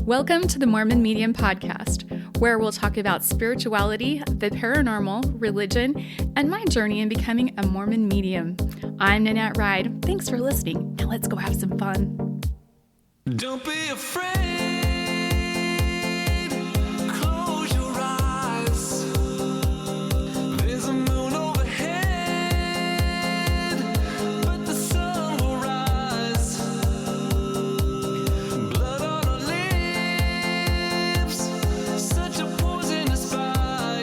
Welcome to the Mormon Medium Podcast, where we'll talk about spirituality, the paranormal, religion, and my journey in becoming a Mormon medium. I'm Nannette Ride. Thanks for listening. Now let's go have some fun. Don't be afraid. Close your eyes. There's a moon overhead, but the sun will rise. Blood on our lips, such a poisonous bite.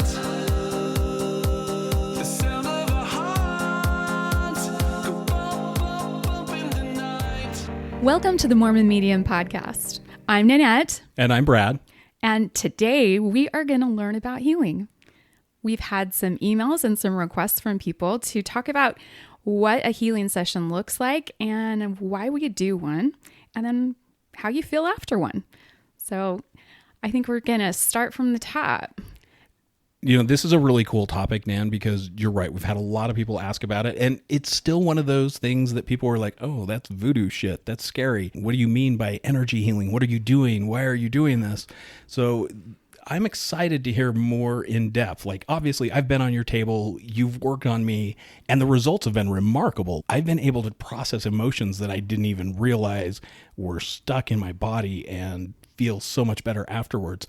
The sound of our hearts go bump, bump, bump in the night. Welcome to the Mormon Medium Podcast. I'm Nannette. And I'm Brad. And today we are going to learn about healing. We've had some emails and some requests from people to talk about what a healing session looks like and why we do one, and then how you feel after one. So I think we're going to start from the top. You know, this is a really cool topic, Nan, because you're right. We've had a lot of people ask about it, and it's still one of those things that people are like, oh, that's voodoo shit. That's scary. What do you mean by energy healing? What are you doing? Why are you doing this? So I'm excited to hear more in depth. Like, obviously, I've been on your table, you've worked on me, and the results have been remarkable. I've been able to process emotions that I didn't even realize were stuck in my body and feel so much better afterwards.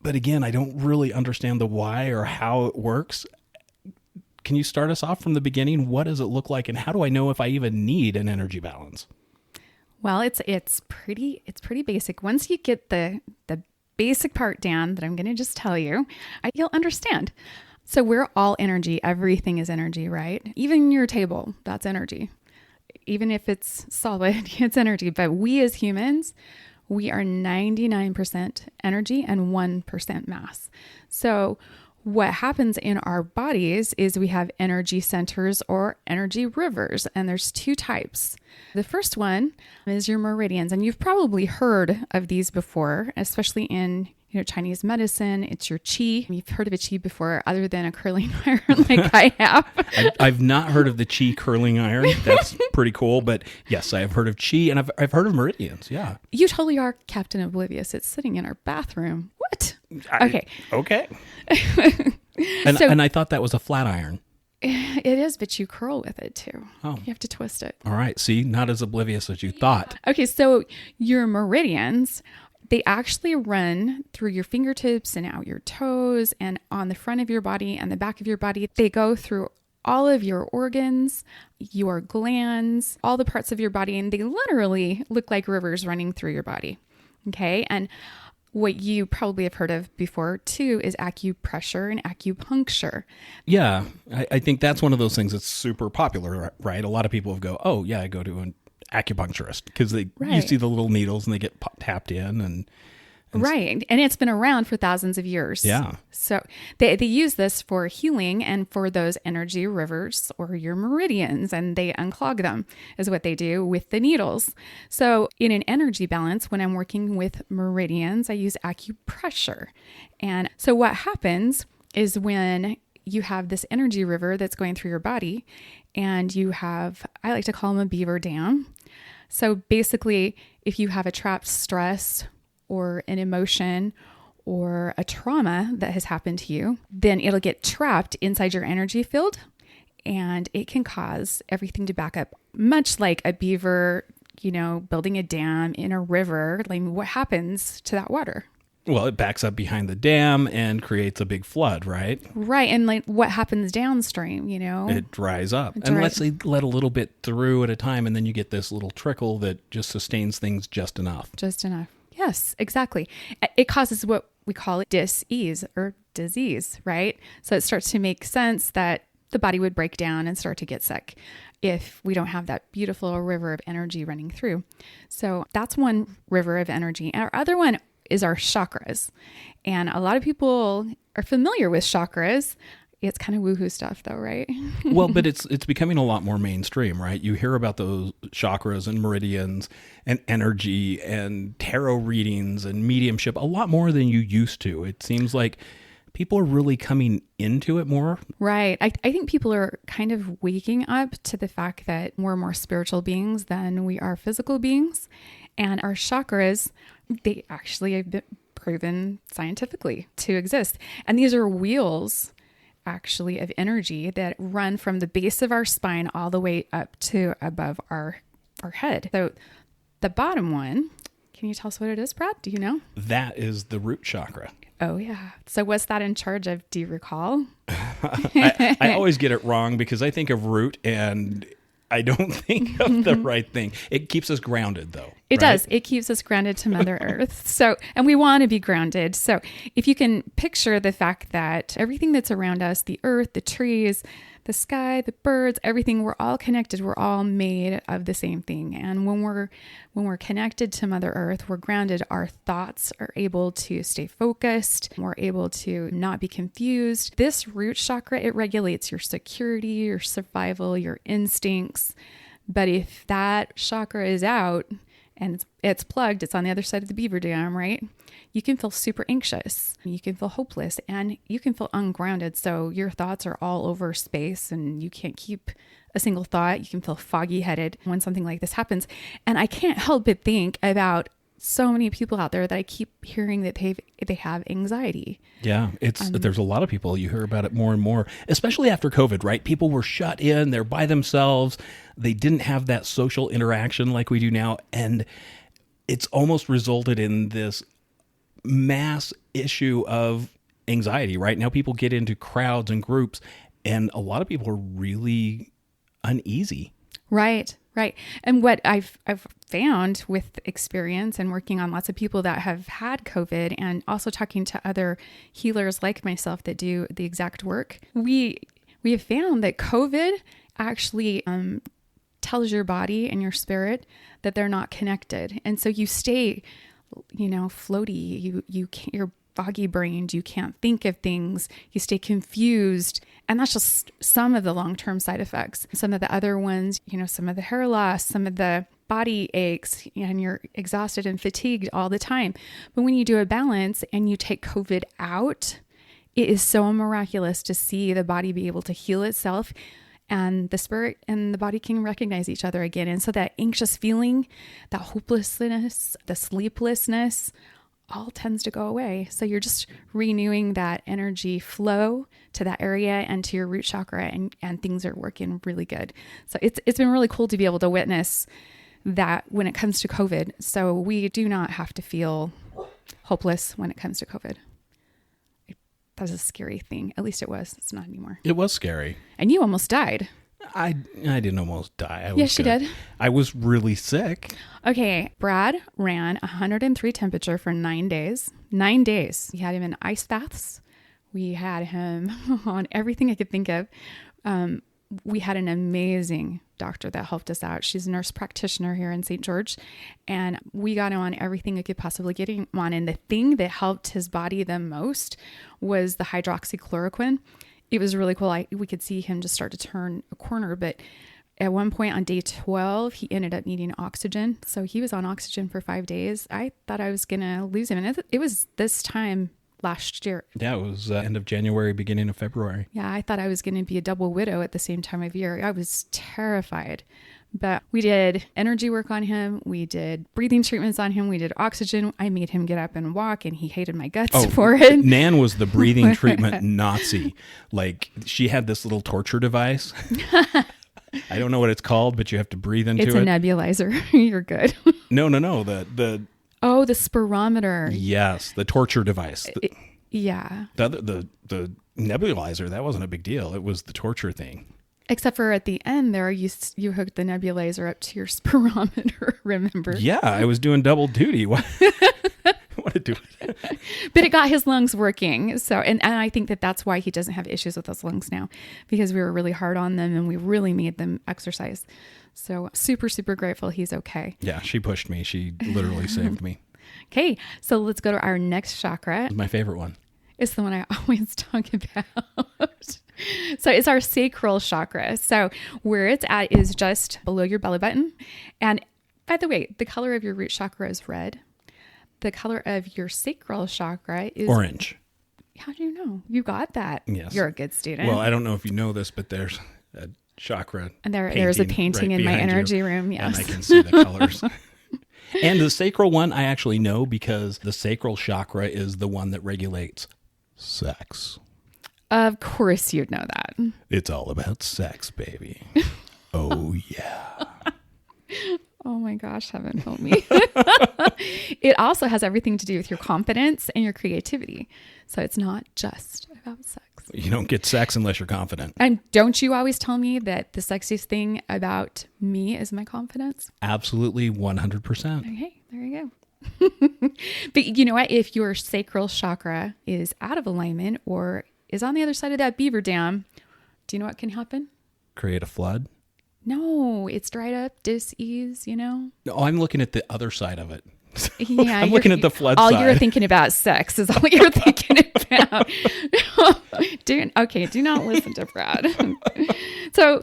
But again, I don't really understand the why or how it works. Can you start us off from the beginning? What does it look like, and how do I know if I even need an energy balance? Well, it's pretty basic. Once you get the basic part down that I'm going to just tell you, you'll understand. So we're all energy. Everything is energy, right? Even your table, that's energy. Even if it's solid, it's energy. But we as humans, we are 99% energy and 1% mass. So what happens in our bodies is we have energy centers or energy rivers, and there's two types. The first one is your meridians, and you've probably heard of these before, especially in Chinese medicine. It's your qi. You've heard of a qi before, other than a curling iron like I have. I've not heard of the qi curling iron. That's pretty cool. But yes, I have heard of qi, and I've heard of meridians. Yeah. You totally are Captain Oblivious. It's sitting in our bathroom. What? Okay. Okay. And I thought that was a flat iron. It is, but you curl with it too. Oh. You have to twist it. All right. See, not as oblivious as you thought. Okay, so your meridians, they actually run through your fingertips and out your toes and on the front of your body and the back of your body. They go through all of your organs, your glands, all the parts of your body, and they literally look like rivers running through your body. Okay, and what you probably have heard of before too is acupressure and acupuncture. Yeah, I think that's one of those things that's super popular, right? A lot of people go, oh yeah, I go to an acupuncturist, because you see the little needles and they get tapped in and right. And it's been around for thousands of years. Yeah. So they use this for healing and for those energy rivers or your meridians, and they unclog them is what they do with the needles. So in an energy balance, when I'm working with meridians, I use acupressure. And so what happens is when you have this energy river that's going through your body, and you have, I like to call them a beaver dam. So basically, if you have a trapped stress or an emotion or a trauma that has happened to you, then it'll get trapped inside your energy field, and it can cause everything to back up, much like a beaver, building a dam in a river. Like, what happens to that water? Well, it backs up behind the dam and creates a big flood, right? Right. And like, what happens downstream, It dries up. Unless they let a little bit through at a time, and then you get this little trickle that just sustains things just enough. Just enough. Yes, exactly. It causes what we call dis-ease or disease, right? So it starts to make sense that the body would break down and start to get sick if we don't have that beautiful river of energy running through. So that's one river of energy. Our other one is our chakras. And a lot of people are familiar with chakras. It's kind of woohoo stuff though, right? Well, but it's becoming a lot more mainstream, right? You hear about those chakras and meridians and energy and tarot readings and mediumship a lot more than you used to. It seems like people are really coming into it more. Right. I think people are kind of waking up to the fact that we're more spiritual beings than we are physical beings. And our chakras, they actually have been proven scientifically to exist. And these are wheels actually of energy that run from the base of our spine all the way up to above our head. So the bottom one, can you tell us what it is, Brad? Do you know? That is the root chakra. Oh, yeah. So what's that in charge of? Do you recall? I always get it wrong because I think of root and I don't think of the right thing. It keeps us grounded, though. It does. It keeps us grounded to Mother Earth. So, and we want to be grounded. So if you can picture the fact that everything that's around us, the earth, the trees, the sky, the birds, everything, we're all connected. We're all made of the same thing. And when we're connected to Mother Earth, we're grounded. Our thoughts are able to stay focused. We're able to not be confused. This root chakra, it regulates your security, your survival, your instincts. But if that chakra is out and it's plugged, it's on the other side of the beaver dam, right? You can feel super anxious, you can feel hopeless, and you can feel ungrounded. So your thoughts are all over space and you can't keep a single thought. You can feel foggy headed when something like this happens. And I can't help but think about so many people out there that I keep hearing that they have anxiety. Yeah, there's a lot of people, you hear about it more and more, especially after COVID, right? People were shut in, they're by themselves. They didn't have that social interaction like we do now. And it's almost resulted in this mass issue of anxiety, right? Now people get into crowds and groups and a lot of people are really uneasy. Right. And what I've found with experience and working on lots of people that have had COVID and also talking to other healers like myself that do the exact work, we have found that COVID actually tells your body and your spirit that they're not connected. And so you stay, floaty, you can't, you're foggy brained, you can't think of things, you stay confused. And that's just some of the long-term side effects. Some of the other ones, some of the hair loss, some of the body aches, and you're exhausted and fatigued all the time. But when you do a balance and you take COVID out, it is so miraculous to see the body be able to heal itself and the spirit and the body can recognize each other again. And so that anxious feeling, that hopelessness, the sleeplessness, all tends to go away. So you're just renewing that energy flow to that area and to your root chakra, and things are working really good. So it's been really cool to be able to witness that when it comes to COVID. So we do not have to feel hopeless when it comes to COVID. That was a scary thing. At least it was. It's not anymore. It was scary. And you almost died. I didn't almost die. Yes, you did. I was really sick. Okay, Brad ran 103 temperature for 9 days. 9 days. We had him in ice baths. We had him on everything I could think of. We had an amazing doctor that helped us out. She's a nurse practitioner here in St. George. And we got him on everything I could possibly get him on. And the thing that helped his body the most was the hydroxychloroquine. It was really cool. We could see him just start to turn a corner. But at one point on day 12, he ended up needing oxygen. So he was on oxygen for 5 days. I thought I was going to lose him. And it was this time last year. Yeah, it was end of January, beginning of February. Yeah, I thought I was going to be a double widow at the same time of year. I was terrified. But we did energy work on him. We did breathing treatments on him. We did oxygen. I made him get up and walk, and he hated my guts for it. Nan was the breathing treatment Nazi. Like, she had this little torture device. I don't know what it's called, but you have to breathe into it. It's a nebulizer. You're good. No. The spirometer. Yes, the torture device. Yeah. The nebulizer, that wasn't a big deal. It was the torture thing. Except for at the end there, you hooked the nebulizer up to your spirometer, remember? Yeah, I was doing double duty. What to do with it? But it got his lungs working. So, and I think that's why he doesn't have issues with his lungs now, because we were really hard on them and we really made them exercise. So super, super grateful he's okay. Yeah, she pushed me. She literally saved me. Okay, so let's go to our next chakra. My favorite one. It's the one I always talk about. So it's our sacral chakra. So where it's at is just below your belly button. And by the way, the color of your root chakra is red. The color of your sacral chakra is orange. How do you know? You got that. Yes. You're a good student. Well, I don't know if you know this, but there's a chakra. And there's a painting right in my behind energy you, room. Yes. And I can see the colors. And the sacral one, I actually know because the sacral chakra is the one that regulates sex. Of course you'd know that. It's all about sex, baby. Oh, yeah. Oh my gosh, heaven help me. It also has everything to do with your confidence and your creativity. So it's not just about sex. You don't get sex unless you're confident. And don't you always tell me that the sexiest thing about me is my confidence? Absolutely 100%. Okay, there you go. But you know what? If your sacral chakra is out of alignment or is on the other side of that beaver dam, do you know what can happen? Create a flood? No, it's dried up, dis-ease, No, I'm looking at the other side of it. Yeah, I'm looking at the flood all side. you're thinking about sex is all you're thinking about. Do not listen to Brad. So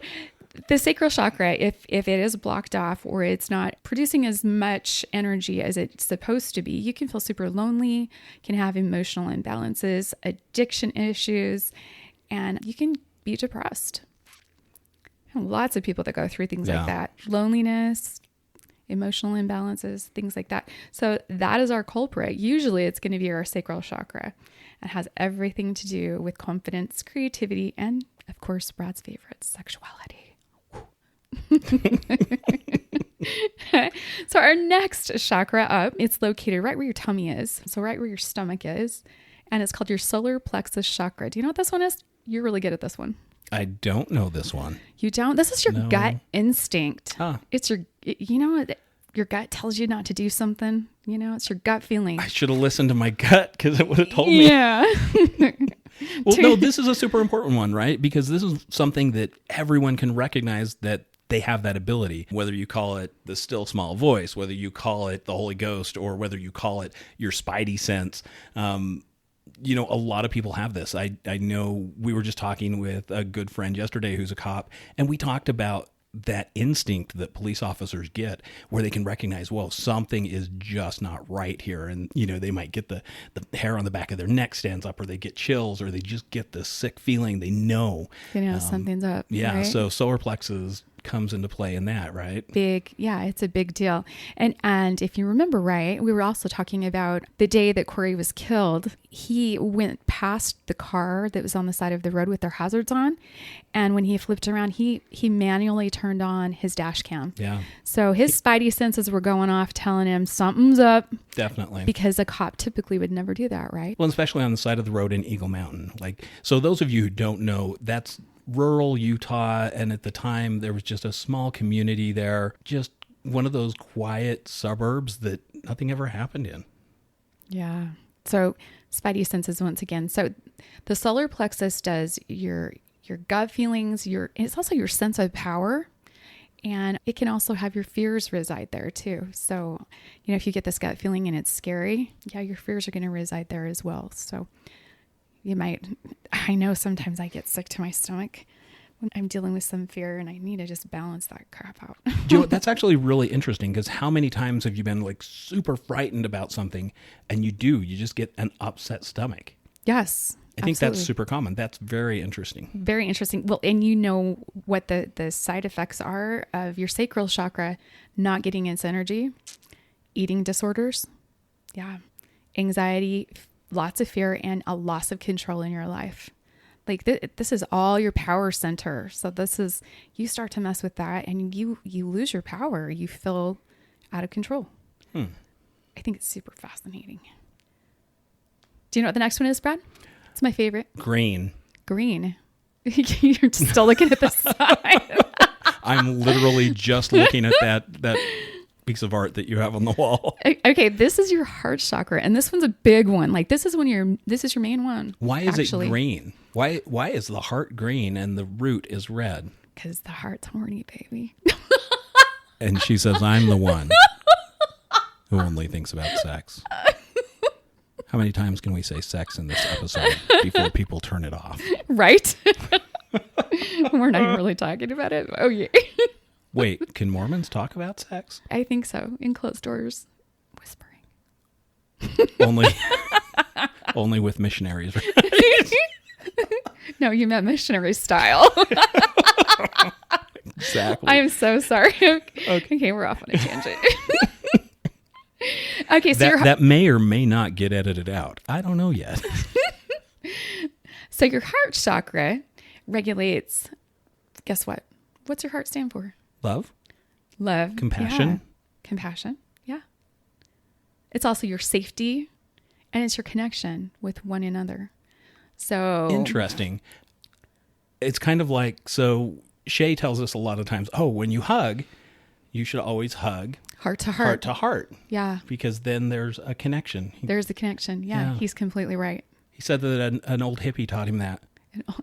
the sacral chakra, if it is blocked off or it's not producing as much energy as it's supposed to be, you can feel super lonely, can have emotional imbalances, addiction issues, and you can be depressed. Lots of people that go through things like that. Loneliness, emotional imbalances, things like that. So that is our culprit. Usually it's going to be our sacral chakra. It has everything to do with confidence, creativity, and of course, Brad's favorite, sexuality. So our next chakra up, it's located right where your tummy is. So right where your stomach is. And it's called your solar plexus chakra. Do you know what this one is? You're really good at this one. I don't know this one. You don't? This is your No. gut instinct. Huh. It's your gut tells you not to do something. It's your gut feeling. I should have listened to my gut because it would have told me. Yeah. Well, no, this is a super important one, right? Because this is something that everyone can recognize that they have that ability, whether you call it the still small voice, whether you call it the Holy Ghost, or whether you call it your spidey sense. A lot of people have this. I know we were just talking with a good friend yesterday who's a cop, and we talked about that instinct that police officers get where they can recognize, well, something is just not right here. And, they might get the hair on the back of their neck stands up, or they get chills, or they just get this sick feeling. They know. Something's up. Yeah. Right? So solar plexus comes into play in that, right? It's a big deal. And if you remember right, we were also talking about the day that Corey was killed. He went past the car that was on the side of the road with their hazards on. And when he flipped around, he manually turned on his dash cam. Yeah. So his spidey senses were going off, telling him something's up. Definitely. Because a cop typically would never do that, right? Well, especially on the side of the road in Eagle Mountain. So those of you who don't know, that's rural Utah, and at the time there was just a small community there, just one of those quiet suburbs that nothing ever happened in. Yeah. So spidey senses once again. So the solar plexus does your gut feelings, it's also your sense of power, and it can also have your fears reside there too. So, if you get this gut feeling and it's scary, your fears are going to reside there as well. So I know sometimes I get sick to my stomach when I'm dealing with some fear, and I need to just balance that crap out. Do you know what? That's actually really interesting, because how many times have you been super frightened about something and you just get an upset stomach? Yes. I think absolutely. that's super common. That's very interesting. Very interesting. Well, and you know what the side effects are of your sacral chakra not getting its energy? Eating disorders. Yeah. Anxiety, lots of fear, and a loss of control in your life. This is all your power center. So you start to mess with that and you lose your power. You feel out of control. I think it's super fascinating. Do you know what the next one is, Brad? It's my favorite. Green. You're still looking at the side. I'm literally just looking at that piece of art that you have on the wall. Okay, this is your heart chakra, and this one's a big one. This is your main one. Why is it green? Why is the heart green and the root is red? Because the heart's horny, baby. And she says, I'm the one who only thinks about sex. How many times can we say sex in this episode before people turn it off? Right? We're not even really talking about it. Oh, yeah. Wait, can Mormons talk about sex? I think so. In closed doors. Whispering. Only with missionaries, right? No, you meant missionary style. Exactly. I am so sorry. Okay, we're off on a tangent. Okay, so that may or may not get edited out. I don't know yet. so your heart chakra regulates, guess what? What's your heart stand for? Love, Love. compassion. Yeah. Compassion. Yeah. It's also your safety and it's your connection with one another. So Interesting. It's kind of like, so Shay tells us a lot of times, oh, when you hug, you should always hug heart to heart. heart to heart, Yeah. because then there's a connection. There's the connection. Yeah. Yeah. He's completely right. He said that an old hippie taught him that.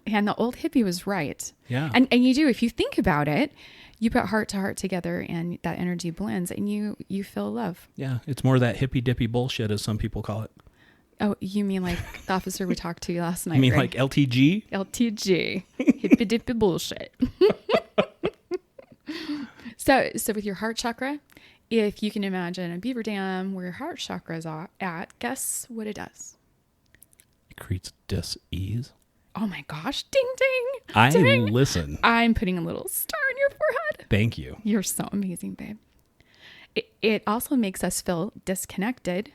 And the old hippie was right. Yeah. And you do, if you think about it, you put heart to heart together and that energy blends and you feel love. Yeah. It's more that hippy dippy bullshit, as some people call it. Oh, you mean like the officer we talked to last night? You mean right? like LTG? LTG. Hippy dippy bullshit. So with your heart chakra, if you can imagine a beaver dam where your heart chakra is at, guess what it does? It creates dis-ease. Oh my gosh, ding ding. I Ding. listen. I'm putting a little star on your forehead. Thank you. You're so amazing, babe. It also makes us feel disconnected.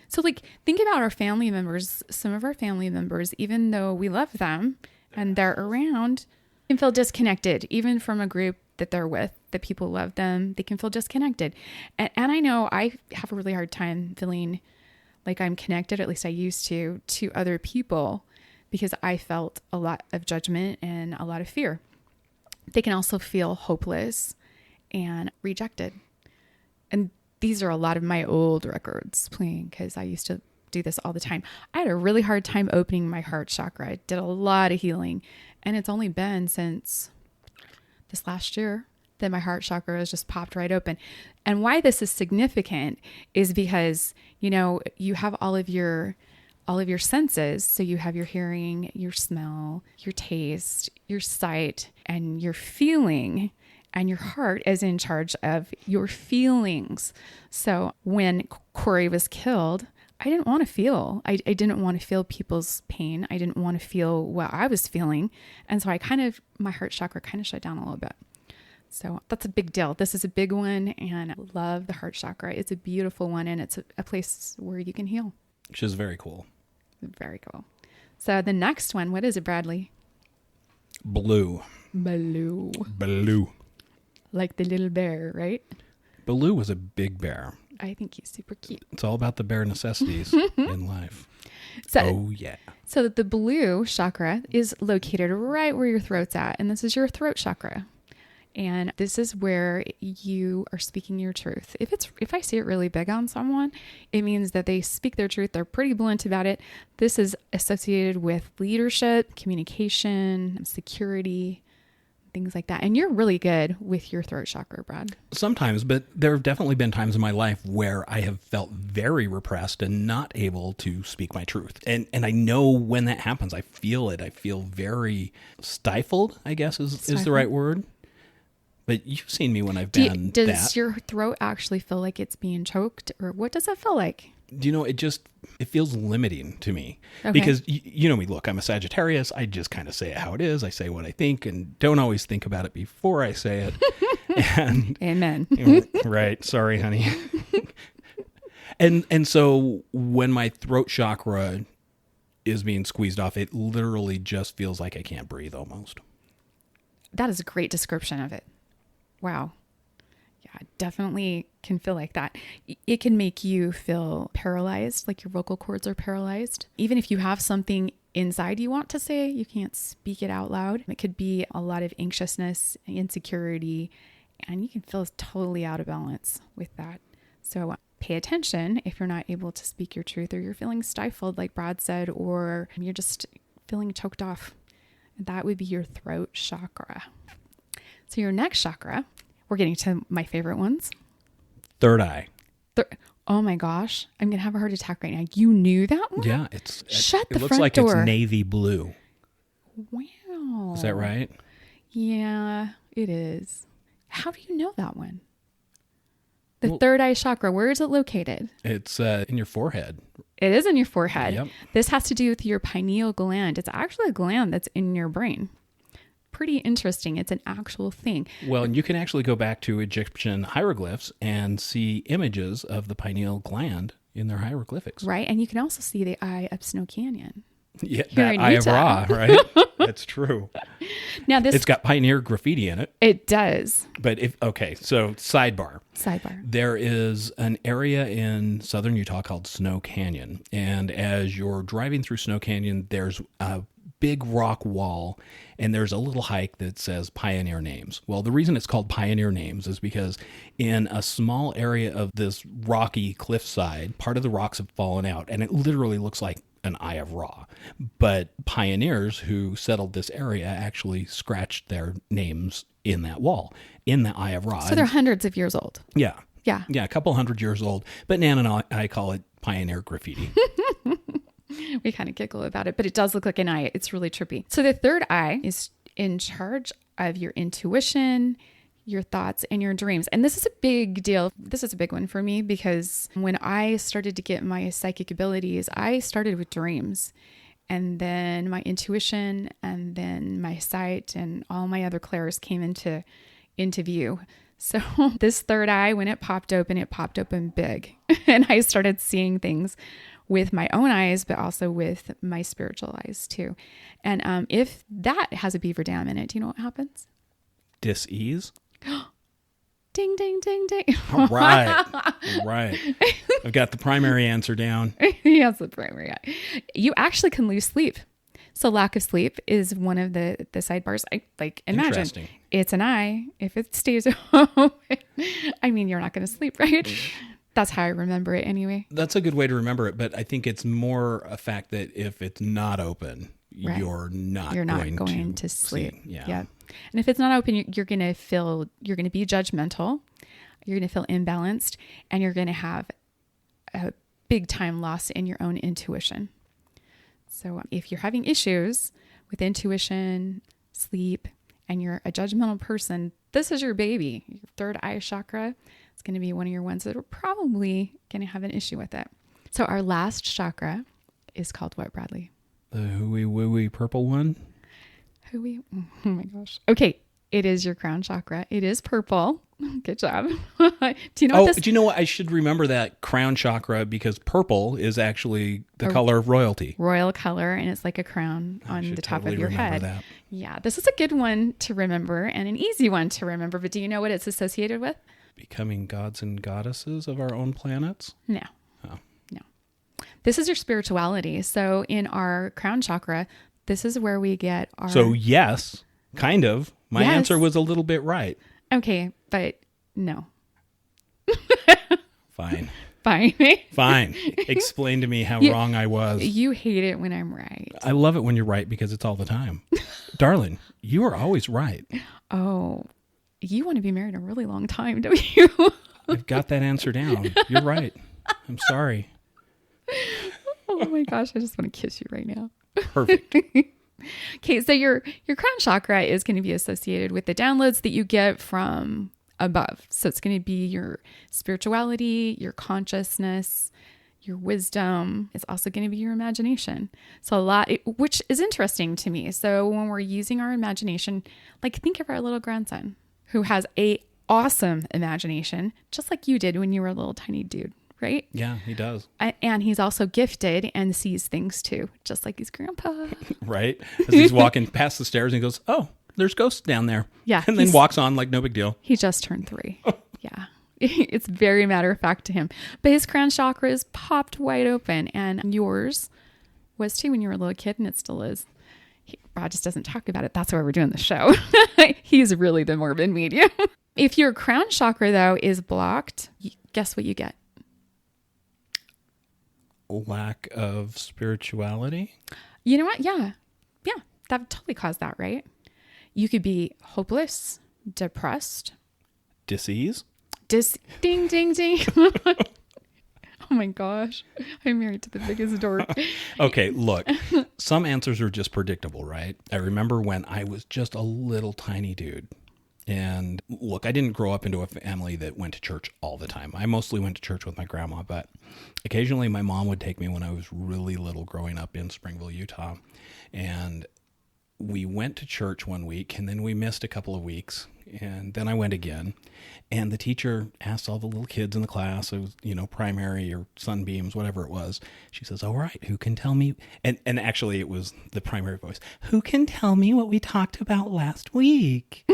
So like think about our family members, some of our family members, even though we love them and they're around, can feel disconnected, even from a group that they're with, that people love them, they can feel disconnected. And I know I have a really hard time feeling like I'm connected, at least I used to other people, because I felt a lot of judgment and a lot of fear. They can also feel hopeless and rejected. And these are a lot of my old records playing because I used to do this all the time. I had a really hard time opening my heart chakra. I did a lot of healing. And it's only been since this last year that my heart chakra has just popped right open. And why this is significant is because, you know, you have all of your senses. So you have your hearing, your smell, your taste, your sight, and your feeling. And your heart is in charge of your feelings. So when Corey was killed, I didn't want to feel. I didn't want to feel people's pain. I didn't want to feel what I was feeling. And so my heart chakra kind of shut down a little bit. So that's a big deal. This is a big one. And I love the heart chakra. It's a beautiful one. And it's a place where you can heal. Which is very cool. Very cool. So the next one, what is it, Bradley? Baloo. Baloo. Baloo. Like the little bear, right? Baloo was a big bear. I think he's super cute. It's all about the bare necessities in life. So, Oh, yeah. So the blue chakra is located right where your throat's at. And this is your throat chakra. And this is where you are speaking your truth. If I see it really big on someone, it means that they speak their truth. They're pretty blunt about it. This is associated with leadership, communication, security, things like that. And you're really good with your throat chakra, Brad. Sometimes, but there have definitely been times in my life where I have felt very repressed and not able to speak my truth. And I know when that happens, I feel it. I feel very stifled, I guess is the right word. But you've seen me when I've been Does your throat actually feel like it's being choked, or what does that feel like? Do you know, it feels limiting to me. Okay. Because you know me, look, I'm a Sagittarius. I just kind of say it how it is. I say what I think and don't always think about it before I say it. And Amen. right. Sorry, honey. And so when my throat chakra is being squeezed off, it literally just feels like I can't breathe almost. That is a great description of it. Wow. Yeah, definitely can feel like that. It can make you feel paralyzed, like your vocal cords are paralyzed. Even if you have something inside you want to say, you can't speak it out loud. It could be a lot of anxiousness, insecurity, and you can feel totally out of balance with that. So pay attention if you're not able to speak your truth, or you're feeling stifled, like Brad said, or you're just feeling choked off. That would be your throat chakra. So your next chakra, we're getting to my favorite ones. Third eye. Oh my gosh, I'm going to have a heart attack right now. You knew that one? Yeah. Shut the It looks front like door. it's navy blue. Wow. Is that right? Yeah, it is. How do you know that one? The third eye chakra, where is it located? It's in your forehead. It is in your forehead. Yep. This has to do with your pineal gland. It's actually a gland that's in your brain. Pretty interesting. It's an actual thing. Well, and you can actually go back to Egyptian hieroglyphs and see images of the pineal gland in their hieroglyphics. Right. And you can also see the eye of Snow Canyon. Yeah, Here that in Eye of Utah. Ra, right? That's true. Now this, It's got pioneer graffiti in it. it does. But so sidebar. Sidebar. There is an area in southern Utah called Snow Canyon. And as you're driving through Snow Canyon, there's a big rock wall and there's a little hike that says Pioneer Names. Well, the reason it's called Pioneer Names is because in a small area of this rocky cliffside, part of the rocks have fallen out and it literally looks like an Eye of Ra. But pioneers who settled this area actually scratched their names in that wall, in the Eye of Ra. So they're hundreds of years old. Yeah. Yeah. Yeah, a couple 100 years old. But Nan and I call it pioneer graffiti. We kind of giggle about it, but it does look like an eye. It's really trippy. So the third eye is in charge of your intuition, your thoughts, and your dreams. And this is a big deal. This is a big one for me because when I started to get my psychic abilities, I started with dreams and then my intuition and then my sight and all my other clairs came into view. So this third eye, when it popped open big. And I started seeing things with my own eyes, but also with my spiritual eyes too. And if that has a beaver dam in it, do you know what happens? Dis-ease? Ding, ding, ding, ding. All right. Right. I've got the primary answer down. Yes, the primary eye. You actually can lose sleep. So lack of sleep is one of the sidebars. Like imagine Interesting. it's an eye. If it stays open, I mean, you're not going to sleep, right? That's how I remember it anyway. That's a good way to remember it, but I think it's more a fact that if it's not open, Right. you're not going to sleep. see. Yeah. And if it's not open, you're going to be judgmental. You're going to feel imbalanced and you're going to have a big time loss in your own intuition. So if you're having issues with intuition, sleep, and you're a judgmental person, this is your baby. Your third eye chakra is going to be one of your ones that are probably going to have an issue with it. So our last chakra is called what, Bradley? The hooey wooey purple one? Oh my gosh. Okay. It is your crown chakra. It is purple. Good job. Do you know what this? Do you know what? I should remember that crown chakra because purple is actually the color of royalty. Royal color, and it's like a crown on the top of your head. That. Yeah, this is a good one to remember and an easy one to remember. But do you know what it's associated with? Becoming gods and goddesses of our own planets? No. Oh. No. This is your spirituality. So in our crown chakra, this is where we get our... So yes, kind of. My Yes. answer was a little bit right. Okay, but no. Fine. Fine. Fine. Explain to me how You- wrong I was. You hate it when I'm right. I love it when you're right because it's all the time. Darling, you are always right. Oh, you want to be married a really long time, don't you? I've got that answer down. You're right. I'm sorry. Oh my gosh, I just want to kiss you right now. Perfect. Okay, so your crown chakra is going to be associated with the downloads that you get from above. So it's going to be your spirituality, your consciousness, your wisdom. It's also going to be your imagination. So which is interesting to me. So when we're using our imagination, like think of our little grandson who has a awesome imagination, just like you did when you were a little tiny dude, right? Yeah, he does. And he's also gifted and sees things too, just like his grandpa. Right? As he's walking past the stairs and he goes, oh, there's ghosts down there. Yeah, And then he's- walks on like no big deal. He just turned 3. Yeah. It's very matter of fact to him. But his crown chakra is popped wide open. And yours was too when you were a little kid, and it still is. Brad just doesn't talk about it. That's why we're doing the show. He's really the morbid medium. If your crown chakra, though, is blocked, guess what you get? Lack of spirituality. You know what? Yeah. Yeah. That would totally cause that, right? You could be hopeless, depressed, Disease. ding, ding, ding. Oh my gosh. I'm married to the biggest dork. Okay, look, some answers are just predictable, right? I remember when I was just a little tiny dude. And look, I didn't grow up into a family that went to church all the time. I mostly went to church with my grandma, but occasionally my mom would take me when I was really little growing up in Springville, Utah. And we went to church one week, and then we missed a couple of weeks, and then I went again. And the teacher asked all the little kids in the class, it was, primary or sunbeams, whatever it was. She says, all right, who can tell me? And actually it was the primary voice. Who can tell me what we talked about last week?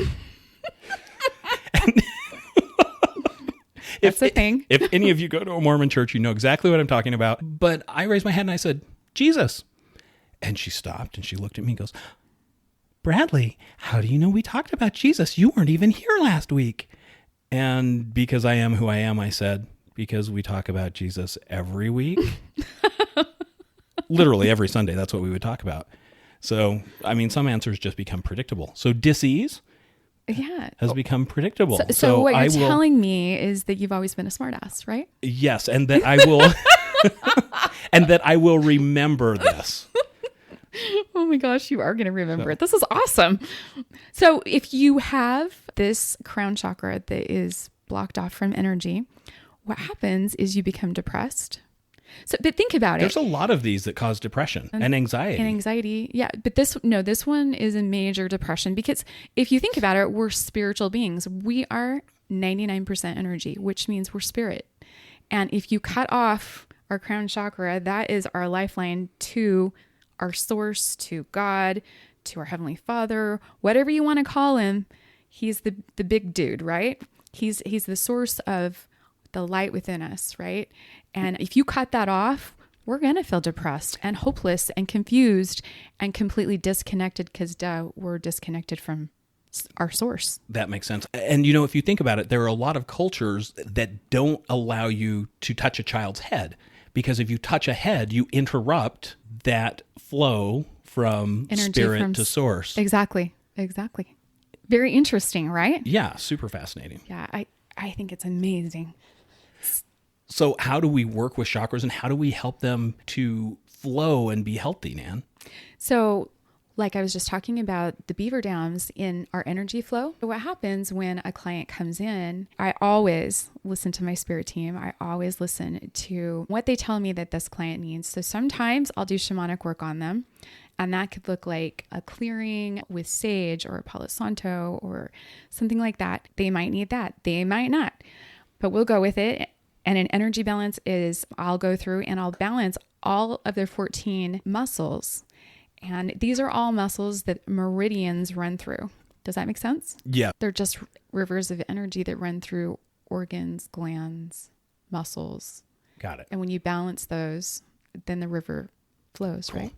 That's a thing. If any of you go to a Mormon church, you know exactly what I'm talking about. But I raised my hand and I said, Jesus. And she stopped and she looked at me and goes, Bradley, how do you know we talked about Jesus? You weren't even here last week. And because I am who I am, I said, because we talk about Jesus every week. Literally every Sunday, that's what we would talk about. So, some answers just become predictable. So dis-ease has become predictable. So what you're telling me is that you've always been a smartass, right? Yes, and that I will and that I will remember this. Oh my gosh, you are going to remember it. This is awesome. So if you have this crown chakra that is blocked off from energy, what happens is you become depressed. But think about There's a lot of these that cause depression and anxiety. And anxiety, yeah. But this one is a major depression because if you think about it, we're spiritual beings. We are 99% energy, which means we're spirit. And if you cut off our crown chakra, that is our lifeline to our source, to God, to our Heavenly Father, whatever you want to call him. He's the big dude, right? He's the source of the light within us, right? And if you cut that off, we're going to feel depressed and hopeless and confused and completely disconnected because we're disconnected from our source. That makes sense. And if you think about it, there are a lot of cultures that don't allow you to touch a child's head, because if you touch a head, you interrupt that flow from energy spirit to source. Exactly. Very interesting, right? Yeah, super fascinating. Yeah, I think it's amazing. So how do we work with chakras and how do we help them to flow and be healthy, Nan? So like I was just talking about the beaver dams in our energy flow. What happens when a client comes in, I always listen to my spirit team. I always listen to what they tell me that this client needs. So sometimes I'll do shamanic work on them. And that could look like a clearing with sage or a Palo Santo or something like that. They might need that. They might not. But we'll go with it. And an energy balance is I'll go through and I'll balance all of their 14 muscles. And these are all muscles that meridians run through. Does that make sense? Yeah. They're just rivers of energy that run through organs, glands, muscles. Got it. And when you balance those, then the river flows, cool. Right?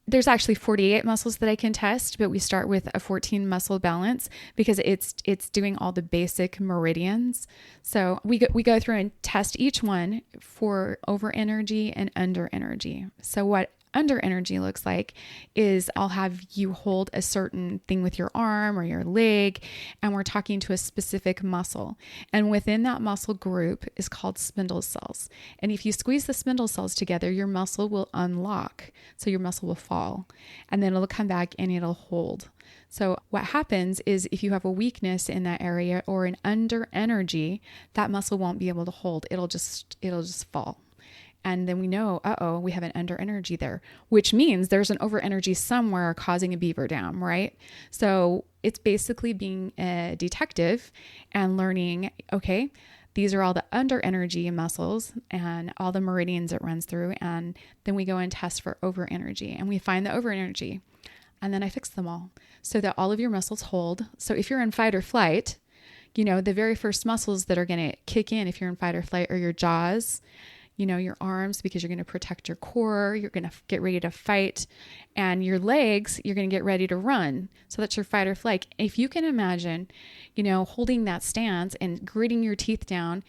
There's actually 48 muscles that I can test, but we start with a 14 muscle balance because it's doing all the basic meridians. So we go through and test each one for over energy and under energy. So what under energy looks like is I'll have you hold a certain thing with your arm or your leg, and we're talking to a specific muscle. And within that muscle group is called spindle cells. And if you squeeze the spindle cells together, your muscle will unlock. So your muscle will fall, and then it'll come back and it'll hold. So what happens is if you have a weakness in that area or an under energy, that muscle won't be able to hold. It'll just fall. And then we know, we have an under energy there, which means there's an over energy somewhere causing a beaver dam, right? So it's basically being a detective and learning, okay, these are all the under energy muscles and all the meridians it runs through. And then we go and test for over energy and we find the over energy. And then I fix them all so that all of your muscles hold. So if you're in fight or flight, the very first muscles that are going to kick in if you're in fight or flight are your jaws, your arms, because you're going to protect your core, you're going to get ready to fight, and your legs, you're going to get ready to run. So that's your fight or flight. If you can imagine, holding that stance and gritting your teeth down,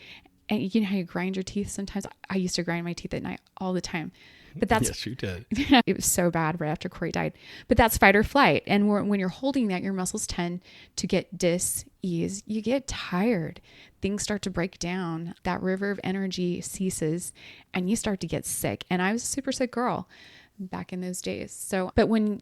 and you know how you grind your teeth sometimes? I used to grind my teeth at night all the time. But that's, yes, you did. It was so bad right after Corey died. But that's fight or flight. And when you're holding that, your muscles tend to get dis-ease. You get tired. Things start to break down. That river of energy ceases and you start to get sick. And I was a super sick girl back in those days. So, but when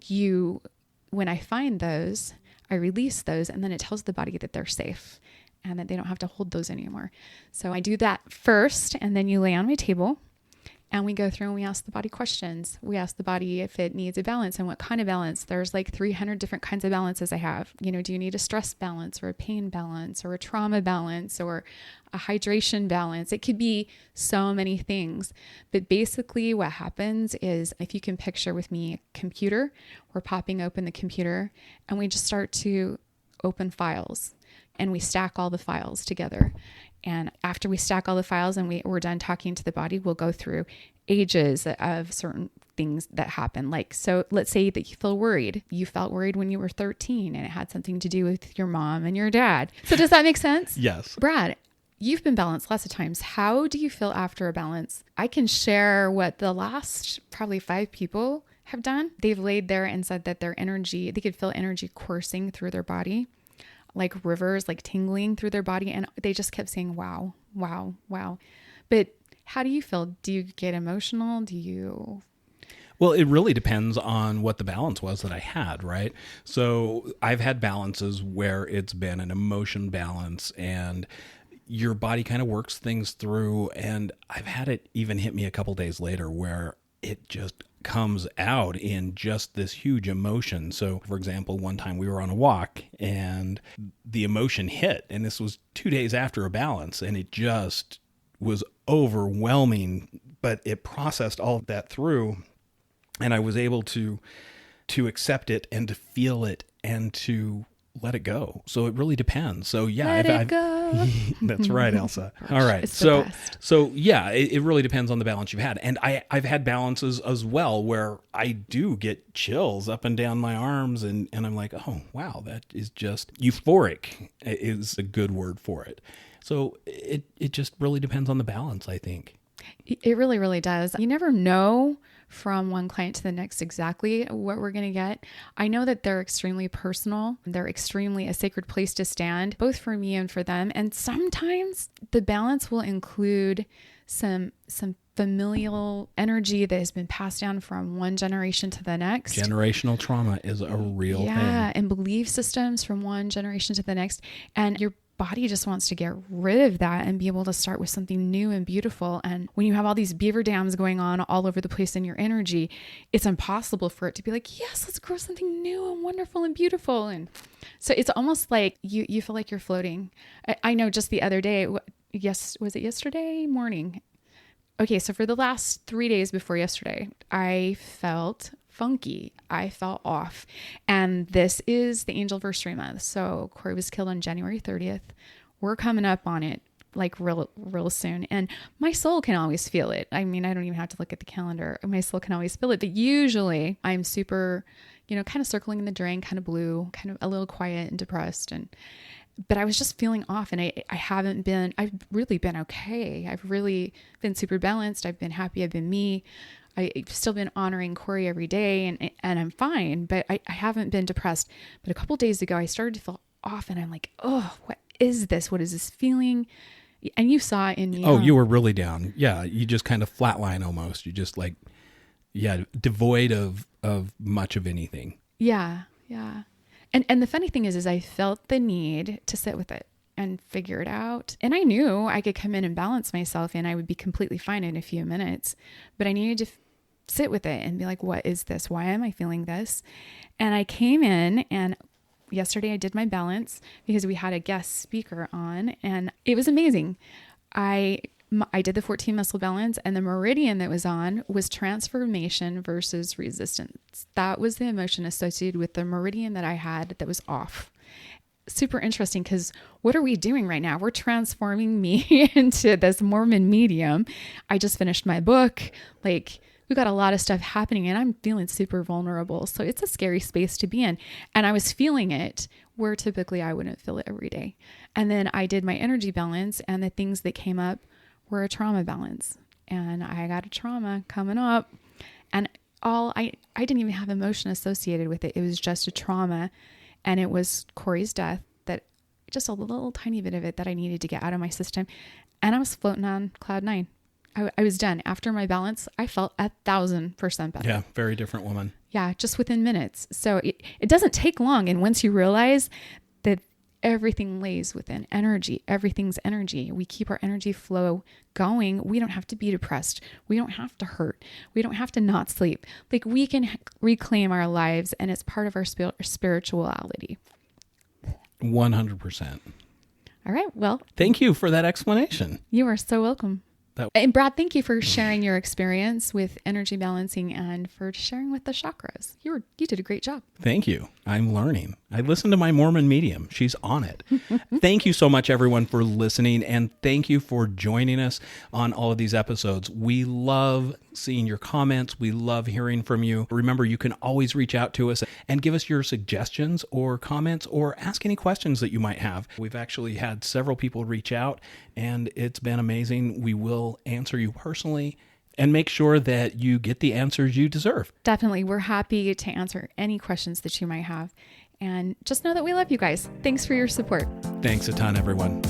I find those, I release those, and then it tells the body that they're safe and that they don't have to hold those anymore. So I do that first, and then you lay on my table. And we go through and we ask the body questions. We ask the body if it needs a balance and what kind of balance. There's like 300 different kinds of balances I have. You know, do you need a stress balance or a pain balance or a trauma balance or a hydration balance? It could be so many things. But basically what happens is, if you can picture with me a computer, we're popping open the computer and we just start to open files and we stack all the files together. And after we stack all the files and we're done talking to the body, we'll go through ages of certain things that happen. Like, so let's say that you feel worried. You felt worried when you were 13 and it had something to do with your mom and your dad. So does that make sense? Yes. Brad, you've been balanced lots of times. How do you feel after a balance? I can share what the last probably 5 people have done. They've laid there and said that their energy, they could feel energy coursing through their body, like rivers, like tingling through their body. And they just kept saying, wow, wow, wow. But how do you feel? Do you get emotional? Do you? Well, it really depends on what the balance was that I had, right? So I've had balances where it's been an emotion balance and your body kind of works things through. And I've had it even hit me a couple days later where it just comes out in just this huge emotion. So for example, one time we were on a walk and the emotion hit, and this was 2 days after a balance, and it just was overwhelming, but it processed all of that through, and I was able to accept it and to feel it and to let it go. So it really depends. So yeah, Let it go. That's right, Elsa. All right. It's the best. So yeah, it really depends on the balance you've had. And I've had balances as well where I do get chills up and down my arms and I'm like, oh, wow, that is just euphoric is a good word for it. So it just really depends on the balance, I think. It really, really does. You never know from one client to the next exactly what we're going to get. I know that they're extremely personal. They're extremely a sacred place to stand, both for me and for them. And sometimes the balance will include some familial energy that has been passed down from one generation to the next. Generational trauma is a real thing. Yeah, and belief systems from one generation to the next. And your body just wants to get rid of that and be able to start with something new and beautiful. And when you have all these beaver dams going on all over the place in your energy, it's impossible for it to be like, yes, let's grow something new and wonderful and beautiful. And so it's almost like you feel like you're floating. I know just the other day, yes, was it yesterday morning? Okay, so for the last 3 days before yesterday, I felt funky. I felt off. And this is the Angelversary month. So Corey was killed on January 30th. We're coming up on it like real soon. And my soul can always feel it. I mean, I don't even have to look at the calendar. My soul can always feel it. But usually I'm super, kind of circling in the drain, kind of blue, kind of a little quiet and depressed. But I was just feeling off, and I've really been okay. I've really been super balanced. I've been happy. I've been me. I've still been honoring Corey every day and I'm fine, but I haven't been depressed. But a couple of days ago, I started to feel off and I'm like, oh, what is this? What is this feeling? And you saw it in me. Oh, you were really down. Yeah. You just kind of flatline almost. You just like, yeah, devoid of much of anything. Yeah. Yeah. And the funny thing is I felt the need to sit with it and figure it out. And I knew I could come in and balance myself and I would be completely fine in a few minutes, but I needed to sit with it and be like, what is this? Why am I feeling this? And I came in, and yesterday I did my balance because we had a guest speaker on, and it was amazing. I did the 14 muscle balance, and the meridian that was on was transformation versus resistance. That was the emotion associated with the meridian that I had that was off. Super interesting, because what are we doing right now? We're transforming me into this Mormon medium. I just finished my book. Like, we got a lot of stuff happening and I'm feeling super vulnerable. So it's a scary space to be in. And I was feeling it where typically I wouldn't feel it every day. And then I did my energy balance, and the things that came up were a trauma balance. And I got a trauma coming up, and I didn't even have emotion associated with it. It was just a trauma. And it was Corey's death, that just a little tiny bit of it that I needed to get out of my system. And I was floating on cloud 9. I was done. After my balance, I felt 1,000% better. Yeah. Very different woman. Yeah. Just within minutes. So it doesn't take long. And once you realize that Everything lays within energy. Everything's energy. We keep our energy flow going. We don't have to be depressed. We don't have to hurt. We don't have to not sleep. Like, we can reclaim our lives, and it's part of our spirituality. 100%. All right. Well, Thank you for that explanation. you are so welcome. That- And Brad, thank you for sharing your experience with energy balancing and for sharing with the chakras. You did a great job. Thank you. I'm learning. I listened to my Mormon medium. She's on it. Thank you so much, everyone, for listening. And thank you for joining us on all of these episodes. We love seeing your comments. We love hearing from you. Remember, you can always reach out to us and give us your suggestions or comments or ask any questions that you might have. We've actually had several people reach out, and it's been amazing. We will answer you personally and make sure that you get the answers you deserve. Definitely. We're happy to answer any questions that you might have. And just know that we love you guys. Thanks for your support. Thanks a ton, everyone.